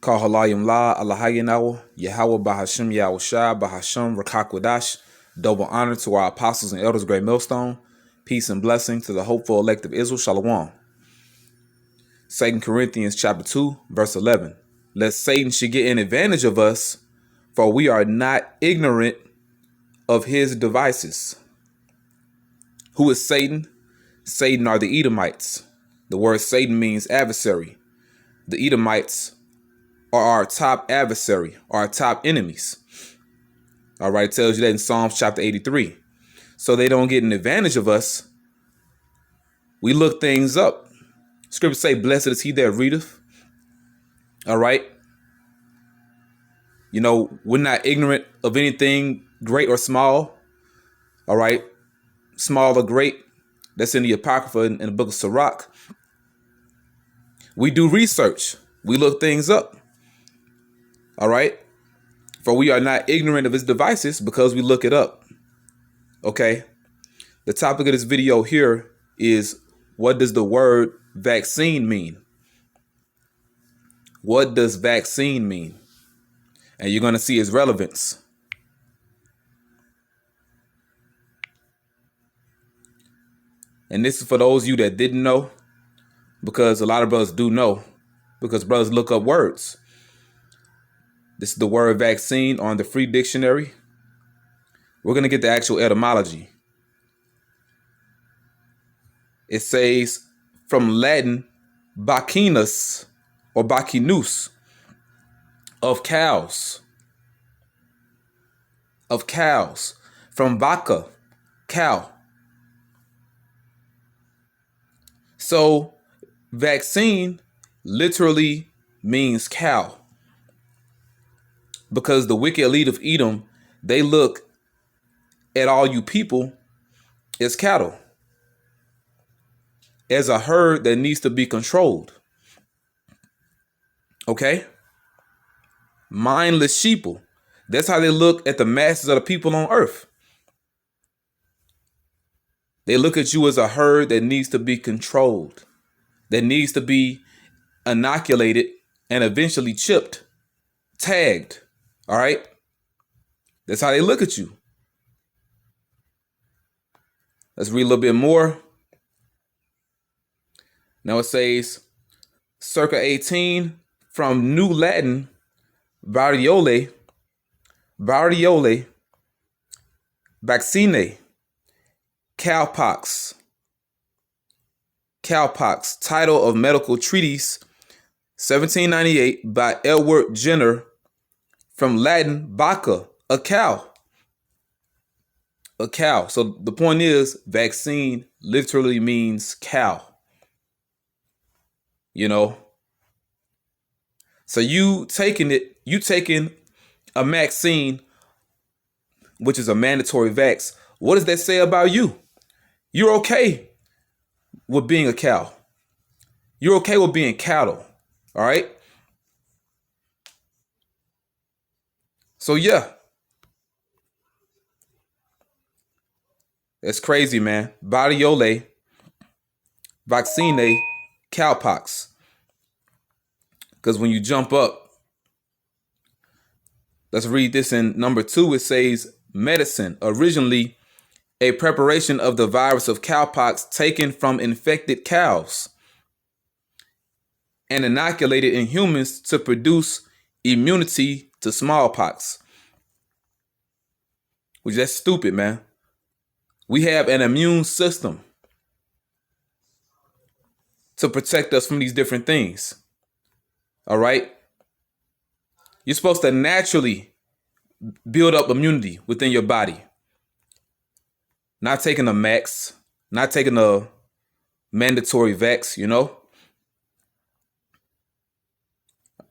Kahalayim La, Allahayinawa, Yahweh Bahashim Yahushua, Bahashim Rakakwadash. Double honor to our apostles and elders, great millstone. Peace and blessing to the hopeful elect of Israel. Shalom. 2 Corinthians chapter 2, verse 11. Lest Satan should get an advantage of us, for we are not ignorant of his devices. Who is Satan? Satan are the Edomites. The word Satan means adversary. The Edomites are our top adversary, our top enemies. All right, it tells you that in Psalms chapter 83. So they don't get an advantage of us. We look things up. Scripture say, blessed is he that readeth. All right. You know, we're not ignorant of anything great or small. All right. Small or great. That's in the Apocrypha in the book of Sirach. We do research. We look things up. All right. For we are not ignorant of his devices because we look it up. Okay. The topic of this video here is, what does the word vaccine mean? What does vaccine mean? And you're going to see its relevance. And this is for those of you that didn't know, because a lot of brothers do know, because brothers look up words. This is the word vaccine on the free dictionary. We're going to get the actual etymology. It says from Latin, vaccinus or vaccinus, of cows. Of cows. From vaca, cow. So vaccine literally means cow. Because the wicked elite of Edom, they look at all you people as cattle, as a herd that needs to be controlled. Okay? Mindless sheeple. That's how they look at the masses of the people on earth. They look at you as a herd that needs to be controlled, that needs to be inoculated and eventually chipped, tagged. All right? That's how they look at you. Let's read a little bit more. Now it says, circa 18, from New Latin, variole, vaccine, cowpox. Cowpox, title of medical treatise, 1798 by Edward Jenner, from Latin, vaca, a cow. A cow. So the point is, vaccine literally means cow. You know? So you taking a vaccine, which is a mandatory vax. What does that say about you? You're okay with being a cow. You're okay with being cattle. All right? So yeah. That's crazy, man. Variole, vaccine, cowpox. Because when you jump up, let's read this in number 2. It says, medicine, originally a preparation of the virus of cowpox taken from infected cows and inoculated in humans to produce immunity to smallpox. Which, that's stupid, man. We have an immune system to protect us from these different things. All right? You're supposed to naturally build up immunity within your body. Not taking a max, not taking a mandatory vax, you know?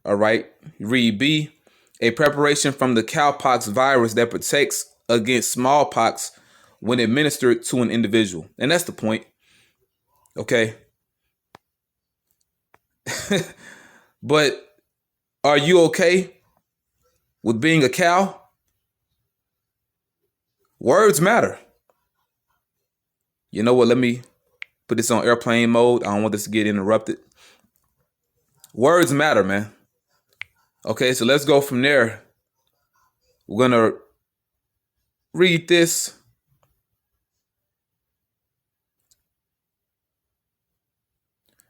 All right. Read B, a preparation from the cowpox virus that protects against smallpox when administered to an individual. And that's the point. Okay. But are you okay with being a cow? Words matter. You know what? Let me put this on airplane mode. I don't want this to get interrupted. Words matter, man. Okay, so let's go from there. We're going to read this.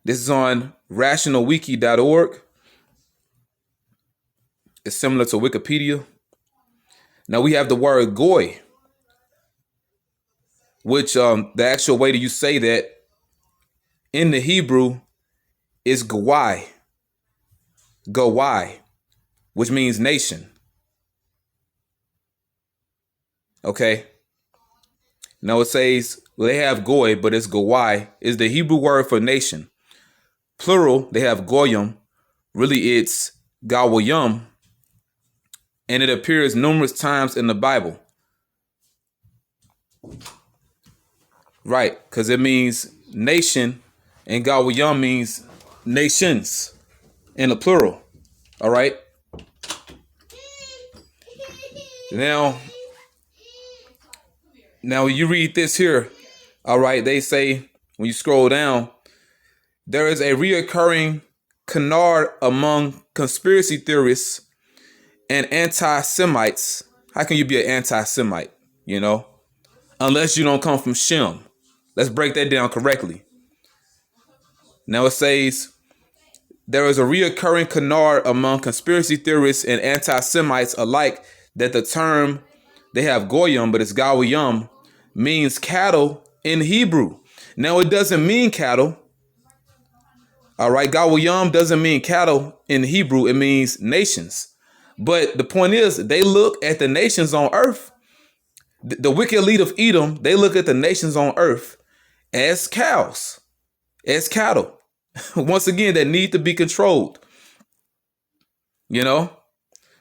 This is on rationalwiki.org. It's similar to Wikipedia. Now we have the word goy, which the actual way that you say that in the Hebrew is gawai, which means nation. Okay. Now it says they have goy, but it's gawai is the Hebrew word for nation. Plural, they have goyim. Really, it's gawayim, and it appears numerous times in the Bible. Right, because it means nation, and gawayim means nations in the plural. All right. Now you read this here. All right, they say when you scroll down, there is a reoccurring canard among conspiracy theorists and anti-Semites. How can you be an anti-Semite, unless you don't come from Shem? Let's break that down correctly. Now it says, there is a reoccurring canard among conspiracy theorists and anti-Semites alike that the term, they have goyim, but it's gawayim, means cattle in Hebrew. Now it doesn't mean cattle. All right, gawayim doesn't mean cattle in Hebrew. It means nations. But the point is, they look at the nations on earth. The wicked elite of Edom, they look at the nations on earth as cows, as cattle. Once again, that need to be controlled. Matter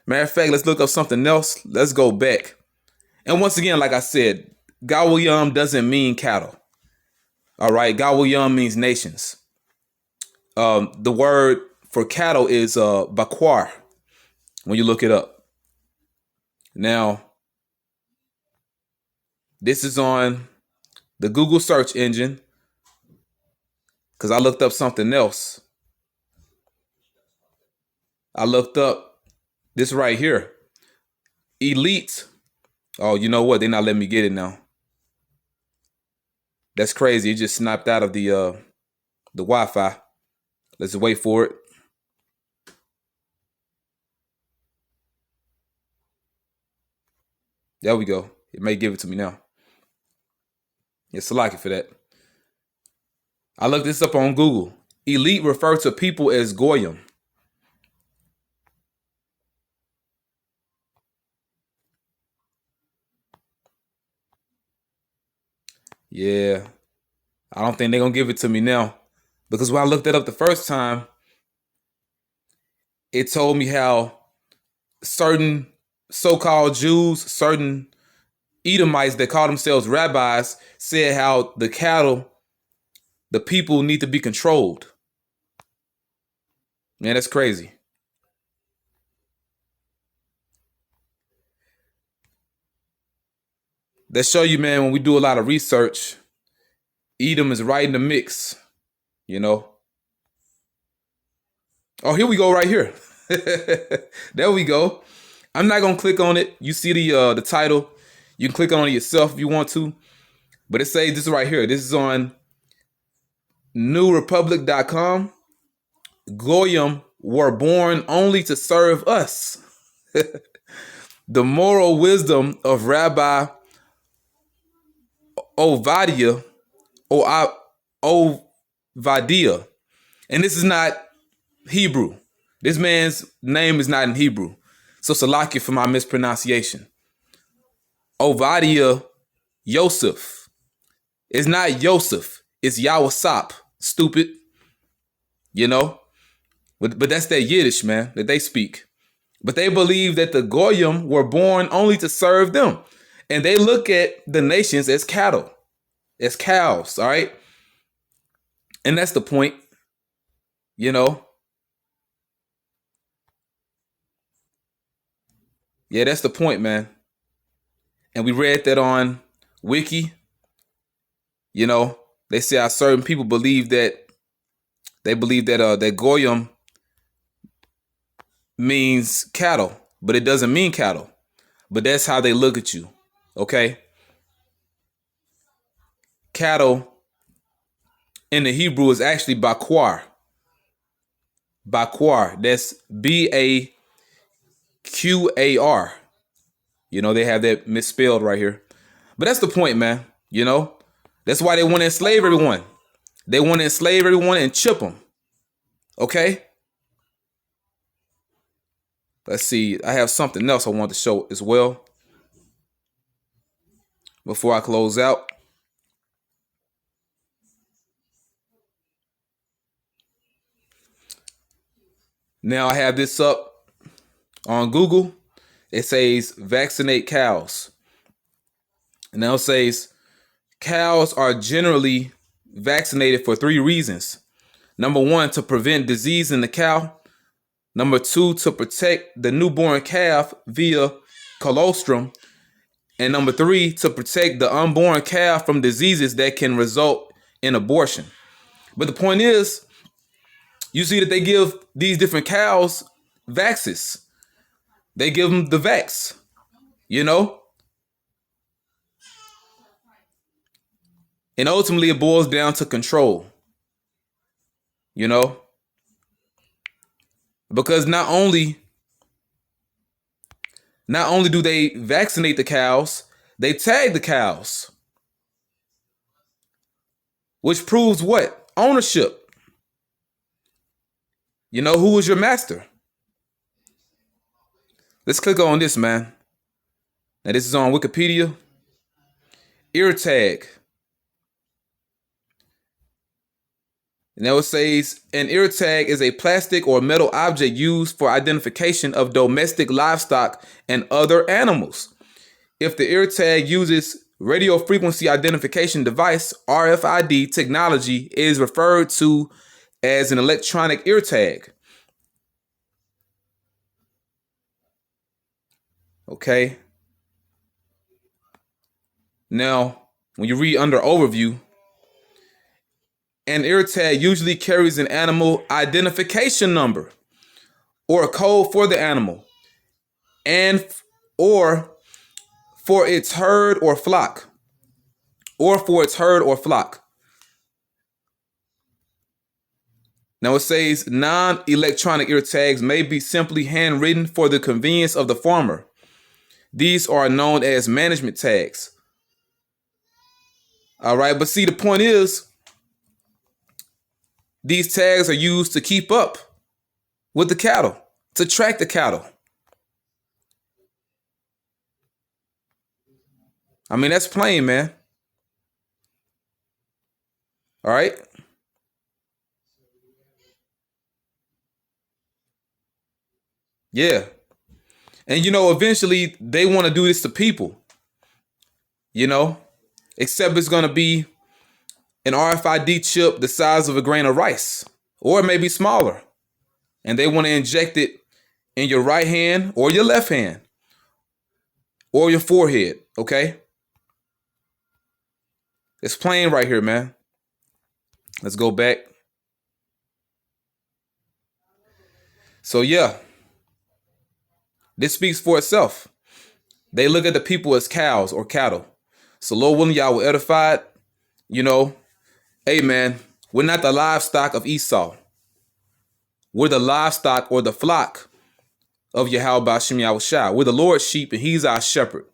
of fact, let's look up something else. Let's go back. And once again, like I said, gawayim doesn't mean cattle. All right, gawayim means nations. The word for cattle is bakwar when you look it up. Now, this is on the Google search engine because I looked up something else. I looked up this right here. Elite. Oh, you know what? They're not letting me get it now. That's crazy. It just snapped out of the Wi-Fi. Let's wait for it. There we go. It may give it to me now. It's lucky for that. I looked this up on Google. Elite refer to people as goyim. Yeah. I don't think they're going to give it to me now. Because when I looked it up the first time, it told me how certain so-called Jews, certain Edomites that call themselves rabbis, said how the cattle, the people need to be controlled. Man, that's crazy. That show you, man, when we do a lot of research, Edom is right in the mix, Oh, here we go right here. There we go. I'm not going to click on it. You see the title. You can click on it yourself if you want to. But it says this right here. This is on newrepublic.com. Goyim were born only to serve us. The moral wisdom of Rabbi Ovadia, Ovadia. And this is not Hebrew. This man's name is not in Hebrew. So Salakia for my mispronunciation. Ovadia Yosef. It's not Yosef. It's Yawasap. Stupid. But that's that Yiddish, man, that they speak. But they believe that the Goyim were born only to serve them. And they look at the nations as cattle, as cows, all right? And that's the point, Yeah, that's the point, man. And we read that on Wiki. They say how certain people believe that that Goyim means cattle, but it doesn't mean cattle. But that's how they look at you. Okay? Cattle in the Hebrew is actually Baquar. Baquar. That's Baqar. They have that misspelled right here. But that's the point, man. That's why they want to enslave everyone. They want to enslave everyone and chip them. Okay? Let's see. I have something else I want to show as well before I close out. Now I have this up on Google. It says vaccinate cows. And now it says cows are generally vaccinated for 3 reasons. Number 1, to prevent disease in the cow. Number 2, to protect the newborn calf via colostrum. And number 3, to protect the unborn calf from diseases that can result in abortion. But the point is, you see that they give these different cows vaxes. They give them the vax, And ultimately it boils down to control, Because not only do they vaccinate the cows, they tag the cows. Which proves what? Ownership. Who is your master? Let's click on this, man. Now this is on Wikipedia. Ear tag. Now it says an ear tag is a plastic or metal object used for identification of domestic livestock and other animals. If the ear tag uses radio frequency identification device, RFID technology, it is referred to as an electronic ear tag. Okay. Now, when you read under overview, an ear tag usually carries an animal identification number or a code for the animal or for its herd or flock. Now it says non-electronic ear tags may be simply handwritten for the convenience of the farmer. These are known as management tags. All right, but see, the point is, these tags are used to keep up with the cattle, to track the cattle. I mean, that's plain, man. All right. Yeah. And, eventually they want to do this to people, except it's going to be an RFID chip the size of a grain of rice, or it may be smaller. And they want to inject it in your right hand or your left hand or your forehead. Okay. It's plain right here, man. Let's go back. So yeah, this speaks for itself. They look at the people as cows or cattle. So Lord willing, y'all will edify it. Hey man, we're not the livestock of Esau. We're the livestock or the flock of Yahweh Ba'ashem Yahushua. We're the Lord's sheep and he's our shepherd.